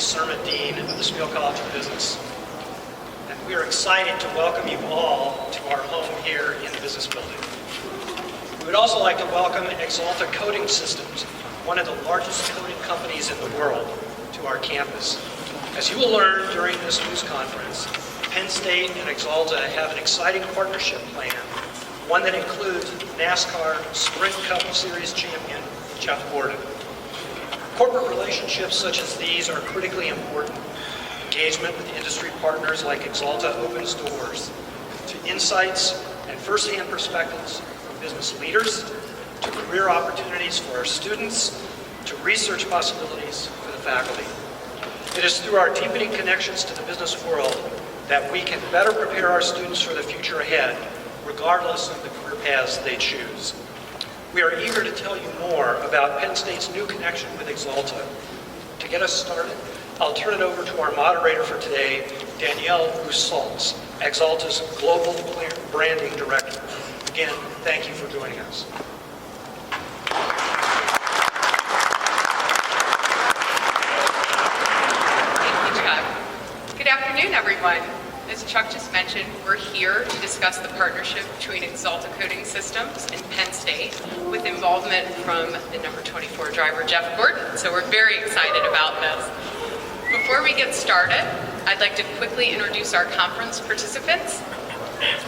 Surma Dean of the Spiel College of Business. And we are excited to welcome you all to our home here in the Business Building. We would also like to welcome Axalta Coating Systems, one of the largest coating companies in the world, to our campus. As you will learn during this news conference, Penn State and Axalta have an exciting partnership plan, one that includes NASCAR Sprint Cup Series champion, Jeff Gordon. Corporate relationships such as these are critically important. Engagement with industry partners like Axalta opens doors to insights and firsthand perspectives from business leaders, to career opportunities for our students, to research possibilities for the faculty. It is through our deepening connections to the business world that we can better prepare our students for the future ahead, regardless of the career paths they choose. We are eager to tell you more about Penn State's new connection with Axalta. To get us started, I'll turn it over to our moderator for today, Danielle Roussaltz, Axalta's Global Branding Director. Again, thank you for joining us. Thank you, Chuck. Good afternoon, everyone. As Chuck just mentioned, we're here to discuss the partnership between Axalta Coating Systems and Penn State with involvement from the number 24 driver, Jeff Gordon. So we're very excited about this. Before we get started, I'd like to quickly introduce our conference participants.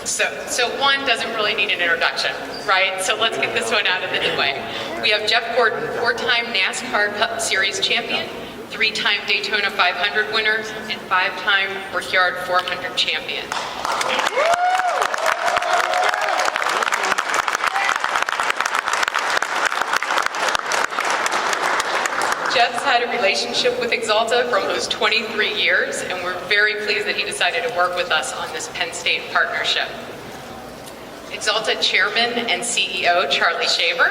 So one doesn't really need an introduction, right? So let's get this one out of the way. We have Jeff Gordon, 4-time NASCAR Cup Series champion, 3-time Daytona 500 winner, and 5-time Brickyard 400 champion. Jeff's had a relationship with Axalta for almost 23 years, and we're very pleased that he decided to work with us on this Penn State partnership. Axalta Chairman and CEO Charlie Shaver.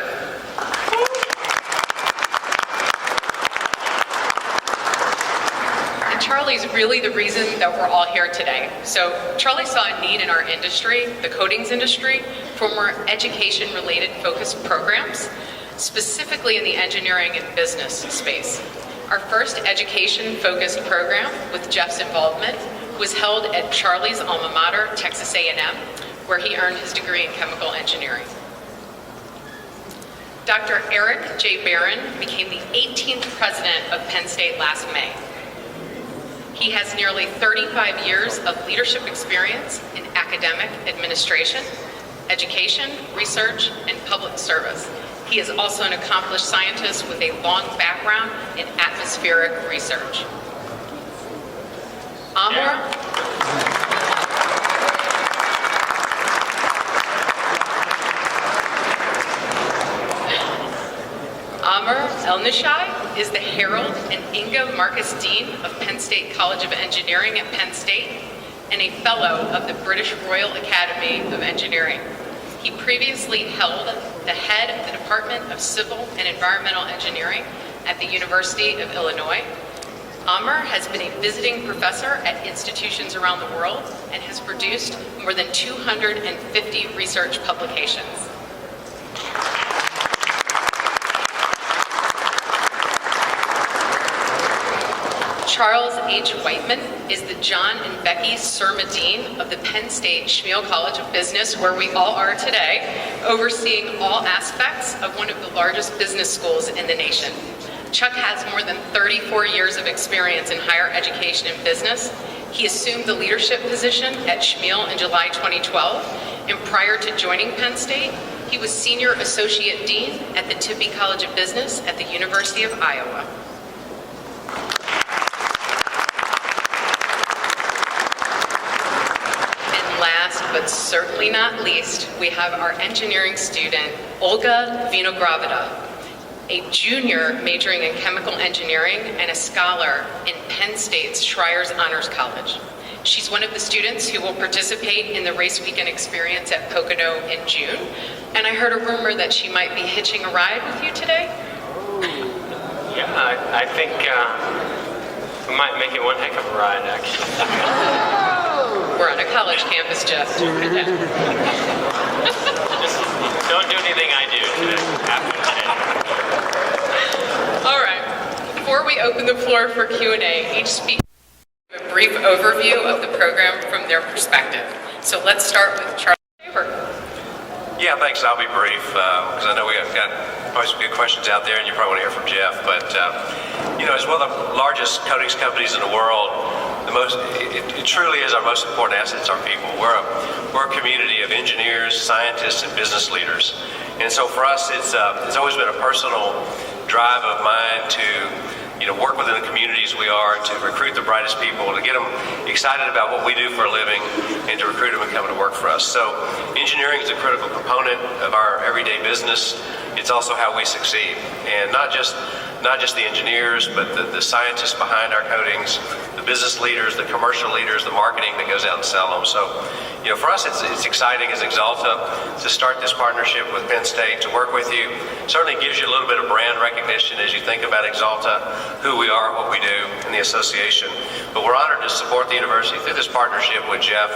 Charlie's really the reason that we're all here today. So Charlie saw a need in our industry, the coatings industry, for more education-related focused programs, specifically in the engineering and business space. Our first education-focused program with Jeff's involvement was held at Charlie's alma mater, Texas A&M, where he earned his degree in chemical engineering. Dr. Eric J. Barron became the 18th president of Penn State last May. He has nearly 35 years of leadership experience in academic administration, education, research, and public service. He is also an accomplished scientist with a long background in atmospheric research. Amr El-Nishai is the Harold and Inga Marcus Dean of Penn State College of Engineering at Penn State and a Fellow of the British Royal Academy of Engineering. He previously held the head of the Department of Civil and Environmental Engineering at the University of Illinois. Amr has been a visiting professor at institutions around the world and has produced more than 250 research publications. Charles H. Whiteman is the John and Becky Surma Dean of the Penn State Spiel College of Business, where we all are today, overseeing all aspects of one of the largest business schools in the nation. Chuck has more than 34 years of experience in higher education and business. He assumed the leadership position at Schmiel in July 2012, and prior to joining Penn State, he was Senior Associate Dean at the Tippie College of Business at the University of Iowa. Last but certainly not least, we have our engineering student, Olga Vinogradova, a junior majoring in chemical engineering and a scholar in Penn State's Schreier's Honors College. She's one of the students who will participate in the race weekend experience at Pocono in June. And I heard a rumor that she might be hitching a ride with you today. Yeah, I think we might make it one heck of a ride, actually. We're on a college campus, Jeff. Just don't do anything I do today, after today. All right. Before we open the floor for Q&A, each speaker will give a brief overview of the program from their perspective. So let's start with Charlie Shaver. Yeah, thanks. I'll be brief because I know we have got probably some good questions out there, and you probably want to hear from Jeff. But as one of the largest coatings companies in the world, it truly is our most important assets. Our people. We're a community of engineers, scientists, and business leaders. And so for us, it's always been a personal drive of mine to work within the communities we are, to recruit the brightest people, to get them excited about what we do for a living, and to recruit them and come to work for us. So engineering is a critical component of our everyday business. It's also how we succeed. And not just the engineers, but the scientists behind our coatings, the business leaders, the commercial leaders, the marketing that goes out and sell them. So, for us, it's exciting as Axalta to start this partnership with Penn State, to work with you. Certainly gives you a little bit of brand recognition as you think about Axalta, who we are, what we do, and the association. But we're honored to support the university through this partnership with Jeff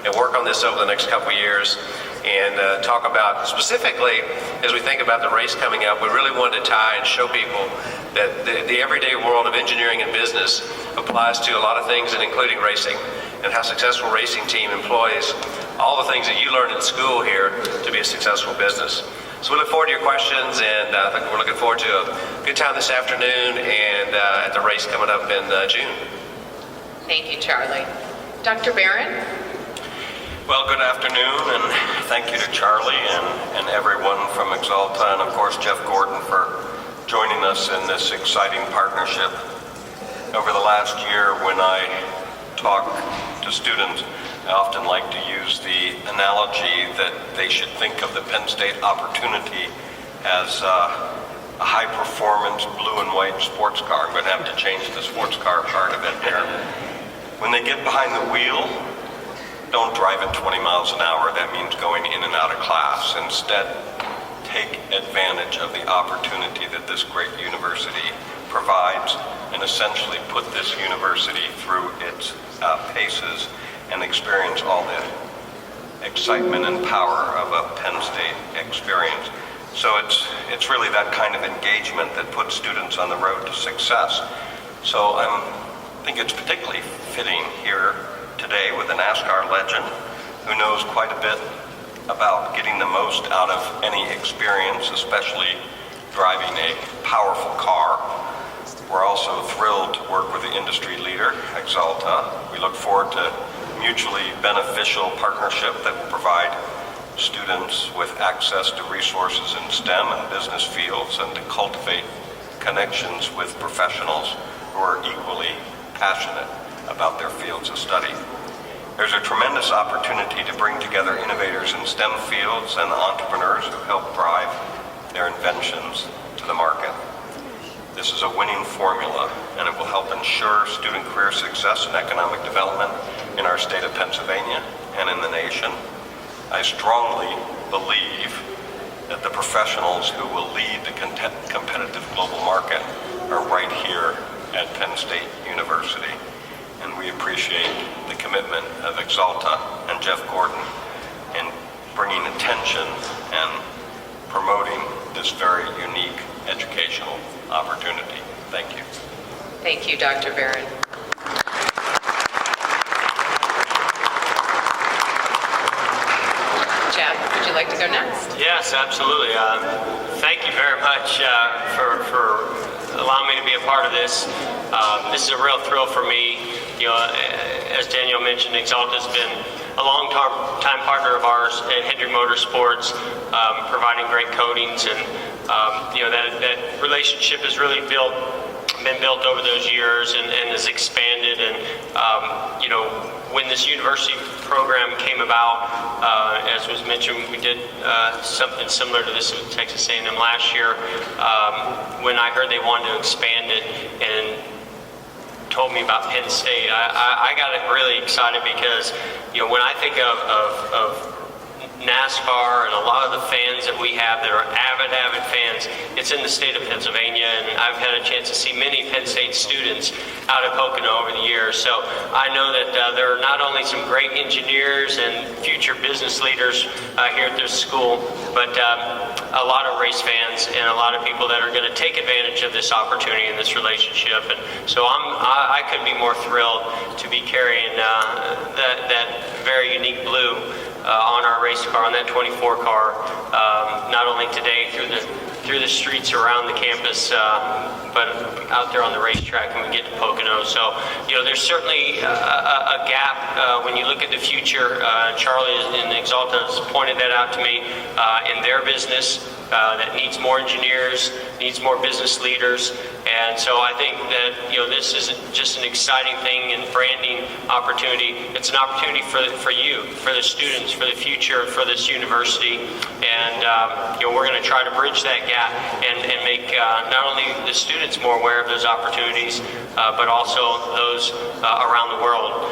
and work on this over the next couple of years. And talk about specifically, as we think about the race coming up, we really wanted to tie and show people that the everyday world of engineering and business applies to a lot of things, and including racing, and how a successful racing team employs all the things that you learn in school here to be a successful business. So we look forward to your questions, and I think we're looking forward to a good time this afternoon and at the race coming up in June. Thank you, Charlie. Dr. Barron? Well, good afternoon, and thank you to Charlie and everyone from Axalta, and of course Jeff Gordon for joining us in this exciting partnership. Over the last year, when I talk to students, I often like to use the analogy that they should think of the Penn State opportunity as a high-performance blue and white sports car. I'm going to have to change the sports car part of it here. When they get behind the wheel, don't drive at 20 miles an hour. That means going in and out of class. Instead, take advantage of the opportunity that this great university provides, and essentially put this university through its paces and experience all the excitement and power of a Penn State experience. So it's really that kind of engagement that puts students on the road to success. So I think it's particularly fitting here today with a NASCAR legend who knows quite a bit about getting the most out of any experience, especially driving a powerful car. We're also thrilled to work with the industry leader, Axalta. We look forward to mutually beneficial partnership that will provide students with access to resources in STEM and business fields, and to cultivate connections with professionals who are equally passionate about their fields of study. There's a tremendous opportunity to bring together innovators in STEM fields and entrepreneurs who help drive their inventions to the market. This is a winning formula, and it will help ensure student career success and economic development in our state of Pennsylvania and in the nation. I strongly believe that the professionals who will lead the competitive global market are right here at Penn State University. And we appreciate the commitment of Axalta and Jeff Gordon in bringing attention and promoting this very unique educational opportunity. Thank you. Thank you, Dr. Barron. Jeff, would you like to go next? Yes, absolutely. Thank you very much for allowing me to be a part of this. This is a real thrill for me. As Daniel mentioned, Axalta has been a long-time partner of ours at Hendrick Motorsports, providing great coatings, and that relationship has really been built over those years and has expanded. And when this university program came about, as was mentioned, we did something similar to this with Texas A&M last year. When I heard they wanted to expand it and told me about Penn State, I got really excited because when I think of NASCAR and a lot of the fans that we have that are avid fans, it's in the state of Pennsylvania, and I've had a chance to see many Penn State students out of Pocono over the years. So I know that there are not only some great engineers and future business leaders here at this school, but a lot of race fans and a lot of people that are going to take advantage of this opportunity and this relationship. And so I couldn't be more thrilled to be carrying that very unique blue on our race car, on that 24 car, not only today through the streets around the campus, but out there on the racetrack when we get to Pocono. So, there's certainly a gap when you look at the future. Charlie and Axalta has pointed that out to me in their business. That needs more engineers, needs more business leaders, and so I think that this isn't just an exciting thing and branding opportunity. It's an opportunity for you, for the students, for the future, for this university, and we're going to try to bridge that gap and make not only the students more aware of those opportunities, but also those around the world,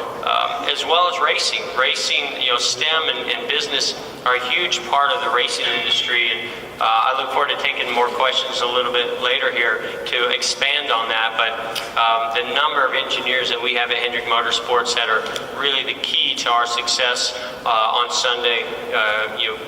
as well as racing. Racing, STEM and business are a huge part of the racing industry, and I look forward to taking more questions a little bit later here to expand on that. But the number of engineers that we have at Hendrick Motorsports that are really the key to our success on Sunday,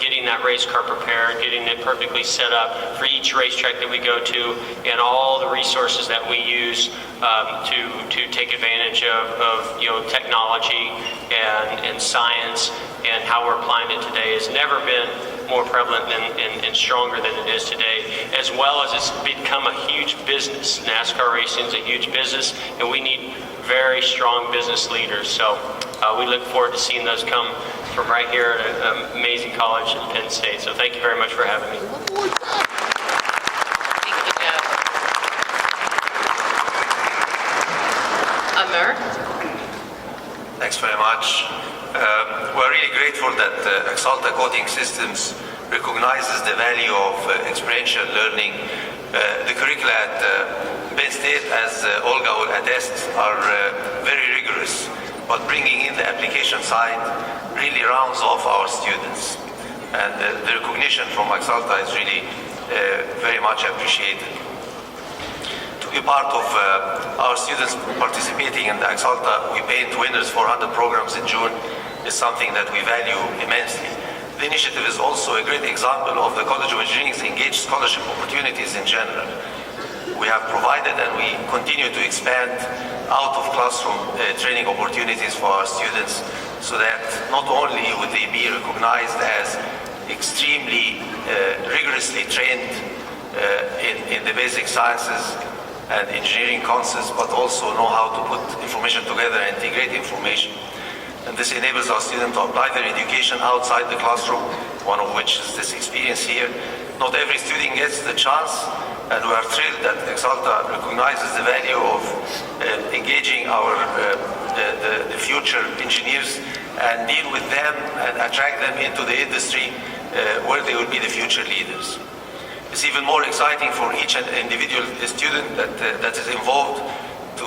getting that race car prepared, getting it perfectly set up for each racetrack that we go to, and all the resources that we use to take advantage of technology and science and how we're applying it today has never been more prevalent and stronger than it is today, as well as it's become a huge business. NASCAR racing is a huge business, and we need very strong business leaders. So we look forward to seeing those come from right here at an amazing college in Penn State. So thank you very much for having me. Thank you, Jeff. Amir? Thanks very much. We're really grateful that Axalta Coating Systems recognizes the value of experiential learning. The curricula at Penn State, as Olga will attest, are very rigorous, but bringing in the application side really rounds off our students. And the recognition from Axalta is really very much appreciated. To be part of our students participating in the Axalta We Paint Winners 400 programs in June is something that we value immensely. The initiative is also a great example of the College of Engineering's engaged scholarship opportunities in general. We have provided and we continue to expand out of classroom training opportunities for our students, so that not only would they be recognized as extremely rigorously trained in the basic sciences and engineering concepts, but also know how to put information together and integrate information. And this enables our students to apply their education outside the classroom, one of which is this experience here. Not every student gets the chance, and we are thrilled that Axalta recognizes the value of engaging the future engineers and deal with them and attract them into the industry where they will be the future leaders. It's even more exciting for each individual student that is involved to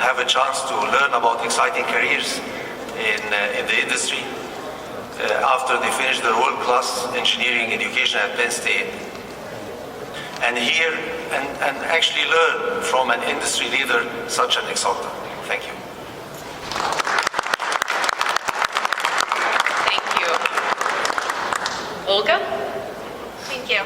have a chance to learn about exciting careers in the industry after they finish their world-class engineering education at Penn State, and hear and actually learn from an industry leader such as Axalta. Thank you. Thank you. Olga? Thank you.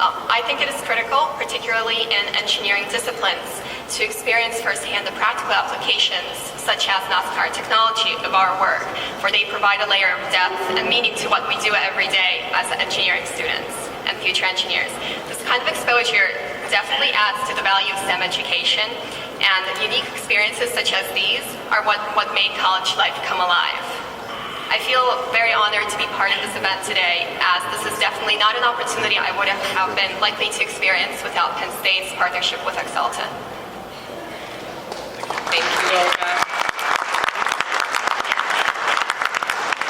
I think it is critical, particularly in engineering disciplines, to experience firsthand the practical applications, such as NASCAR technology, of our work, for they provide a layer of depth and meaning to what we do every day as engineering students and future engineers. This kind of exposure definitely adds to the value of STEM education, and unique experiences such as these are what made college life come alive. I feel very honored to be part of this event today, as this is definitely not an opportunity I would have been likely to experience without Penn State's partnership with Axalta. Thank you, Olga.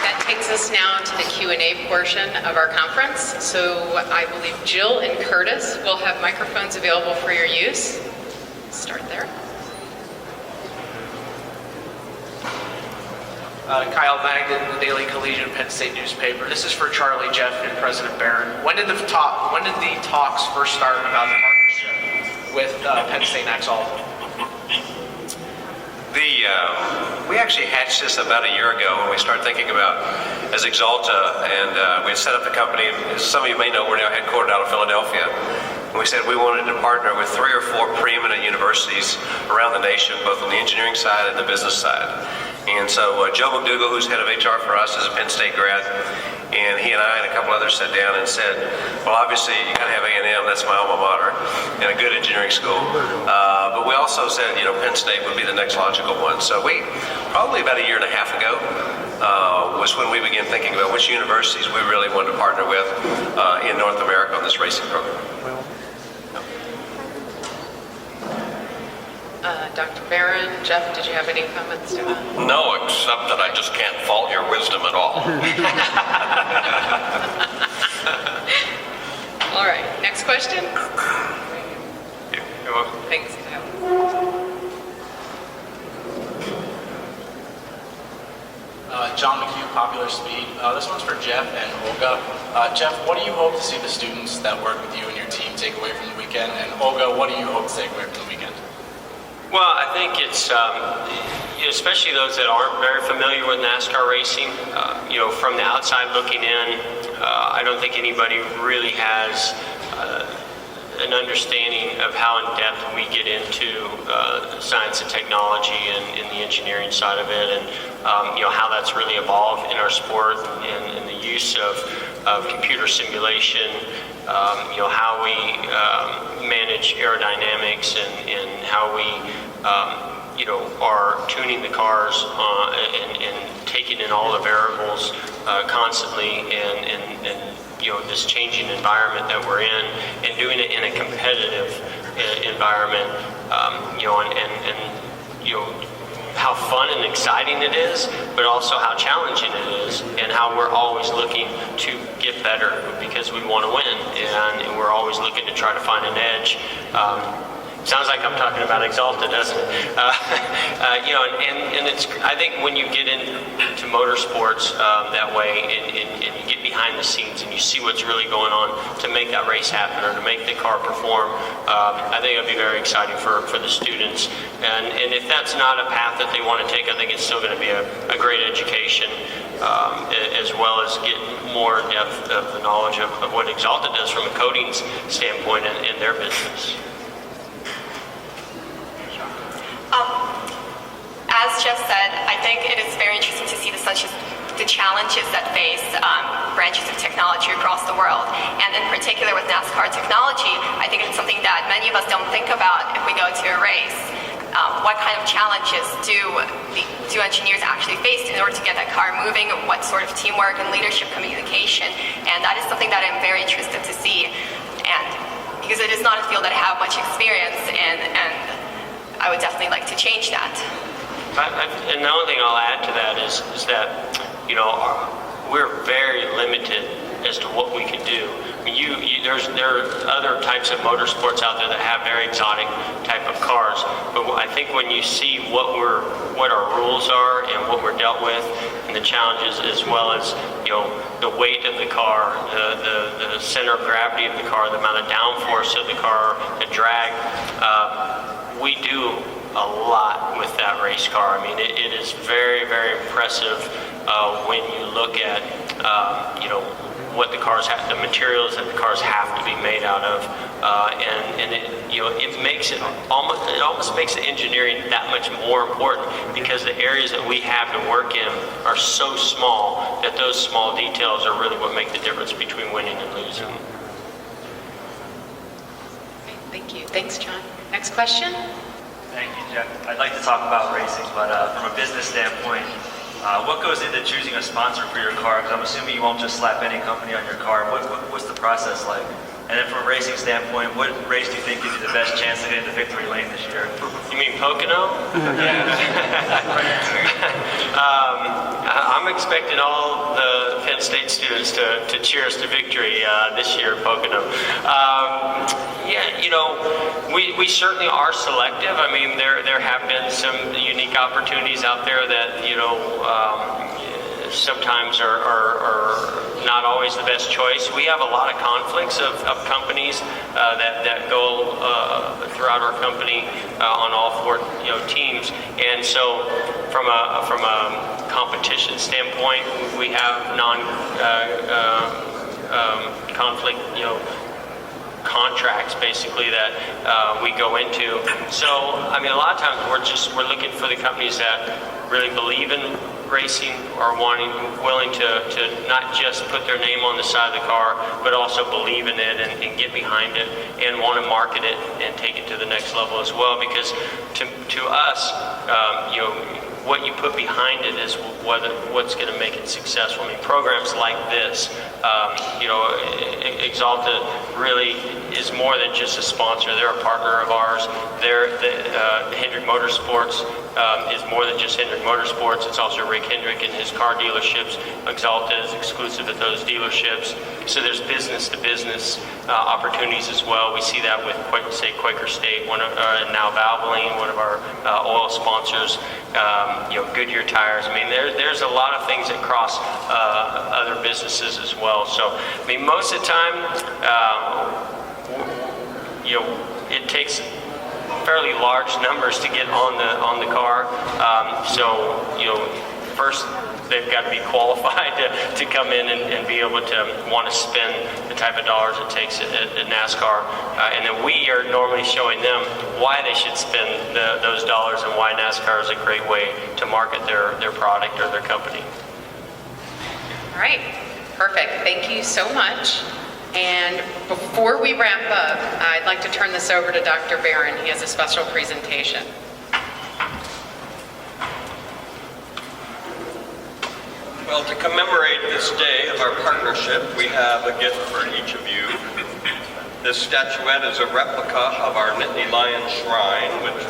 That takes us now to the Q&A portion of our conference. So I believe Jill and Curtis will have microphones available for your use. Start there. Kyle Magden, the Daily Collegian Penn State newspaper. This is for Charlie, Jeff, and President Barron. When did the talks first start about the partnership with Penn State and Axalta? We actually hatched this about a year ago when we started thinking about as Axalta, and we had set up the company. As some of you may know, we're now headquartered out of Philadelphia. And we said we wanted to partner with 3 or 4 preeminent universities around the nation, both on the engineering side and the business side. And so Joe McDougall, who's head of HR for us, is a Penn State grad, and he and I and a couple others sat down and said, well, obviously you got to have A&M, that's my alma mater, and a good engineering school. But we also said, Penn State would be the next logical one. So we, probably about a year and a half ago, was when we began thinking about which universities we really wanted to partner with in North America on this racing program. Dr. Barron, Jeff, did you have any comments to add? No, except that I just can't fault your wisdom at all. All right, next question. You're welcome. Thanks. John McHugh, Popular Speed. This one's for Jeff and Olga. Jeff, what do you hope to see the students that work with you and your team take away from the weekend? And Olga, what do you hope to take away from the weekend? Well, I think it's, especially those that aren't very familiar with NASCAR racing, from the outside looking in, I don't think anybody really has an understanding of how in depth we get into science and technology and the engineering side of it, and how that's really evolved in our sport, and the use of computer simulation, how we manage aerodynamics, and how we are tuning the cars and taking in all the variables constantly, and this changing environment that we're in, and doing it in a competitive environment, how fun and exciting it is, but also how challenging it is, and how we're always looking to get better because we want to win, and we're always looking to try to find an edge. Sounds like I'm talking about Axalta, doesn't it? And it's, I think when you get into motorsports that way, and you get behind the scenes and you see what's really going on to make that race happen or to make the car perform, I think it'll be very exciting for the students. And if that's not a path that they want to take, I think it's still going to be a great education, as well as get more depth of the knowledge of what Axalta does from a coatings standpoint in their business. As Jeff said, I think it is very interesting to see the challenges that face branches of technology across the world. And in particular with NASCAR technology, I think it's something that many of us don't think about if we go to a race. What kind of challenges do engineers actually face in order to get that car moving? What sort of teamwork and leadership communication? And that is something that I'm very interested to see. And because it is not a field that I have much experience in, and I would definitely like to change that. And the only thing I'll add to that is that, we're very limited as to what we can do. I mean, there are other types of motorsports out there that have very exotic type of cars, but I think when you see what our rules are and what we're dealt with, and the challenges, as well as the weight of the car, the center of gravity of the car, the amount of downforce of the car, the drag, we do a lot with that race car. I mean, it is very, very impressive when you look at, what the cars have, the materials that the cars have to be made out of, and it makes it almost makes the engineering that much more important, because the areas that we have to work in are so small that those small details are really what make the difference between winning and losing. Okay, thank you. Thanks, John. Next question. Thank you, Jeff. I'd like to talk about racing, but from a business standpoint, what goes into choosing a sponsor for your car? Because I'm assuming you won't just slap any company on your car. What's the process like? And then from a racing standpoint, what race do you think gives you the best chance to get into victory lane this year? You mean Pocono? I'm expecting all the Penn State students to cheer us to victory this year at Pocono. We certainly are selective. I mean, there have been some unique opportunities out there that, sometimes are not always the best choice. We have a lot of conflicts of companies that go throughout our company on all four teams, and so from a competition standpoint, we have conflict contracts basically that we go into. So I mean, a lot of times we're looking for the companies that really believe in racing, are willing to not just put their name on the side of the car, but also believe in it and get behind it and want to market it and take it to the next level as well. Because to us, what you put behind it is what's going to make it successful. I mean, programs like this, Axalta really is more than just a sponsor. They're a partner of ours. Hendrick Motorsports is more than just Hendrick Motorsports. It's also Rick Hendrick and his car dealerships. Axalta is exclusive at those dealerships. So there's business-to-business opportunities as well. We see that with, say, Quaker State, and now Valvoline, one of our oil sponsors. Goodyear tires. I mean, there's a lot of things that cross other businesses as well. So, I mean, most of the time, it takes fairly large numbers to get on the car. First they've got to be qualified to come in and be able to want to spend the type of dollars it takes at NASCAR. And then we are normally showing them why they should spend those dollars and why NASCAR is a great way to market their product or their company. All right, perfect. Thank you so much. And before we wrap up, I'd like to turn this over to Dr. Barron. He has a special presentation. Well, to commemorate this day of our partnership, we have a gift for each of you. This statuette is a replica of our Nittany Lion Shrine, which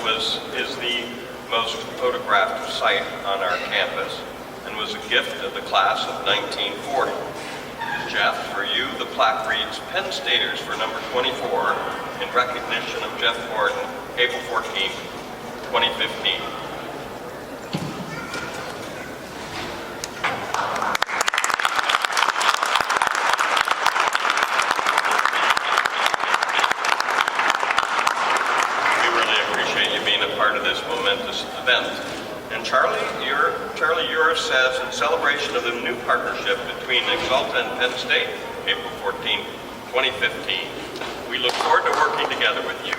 is the most photographed site on our campus, and was a gift of the class of 1940. Jeff, for you, the plaque reads Penn Staters for number 24 in recognition of Jeff Gordon, April 14, 2015. Event. And Charlie, yours says, in celebration of the new partnership between Axalta and Penn State, April 14, 2015. We look forward to working together with you.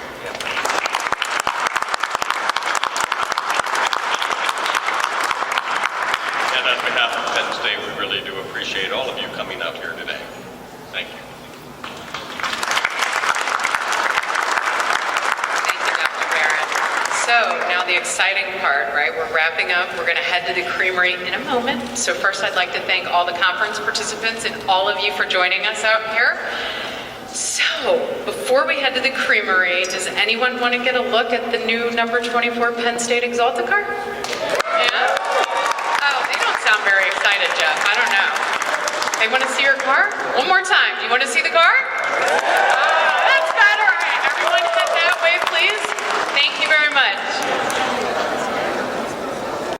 And on behalf of Penn State, we really do appreciate all of you coming out here today. Thank you. So now the exciting part, right? We're wrapping up. We're going to head to the creamery in a moment. So first I'd like to thank all the conference participants and all of you for joining us out here. So before we head to the creamery, does anyone want to get a look at the new number 24 Penn State Axalta car? Yeah? Oh, they don't sound very excited, Jeff. I don't know. They want to see your car? One more time. Do you want to see the car?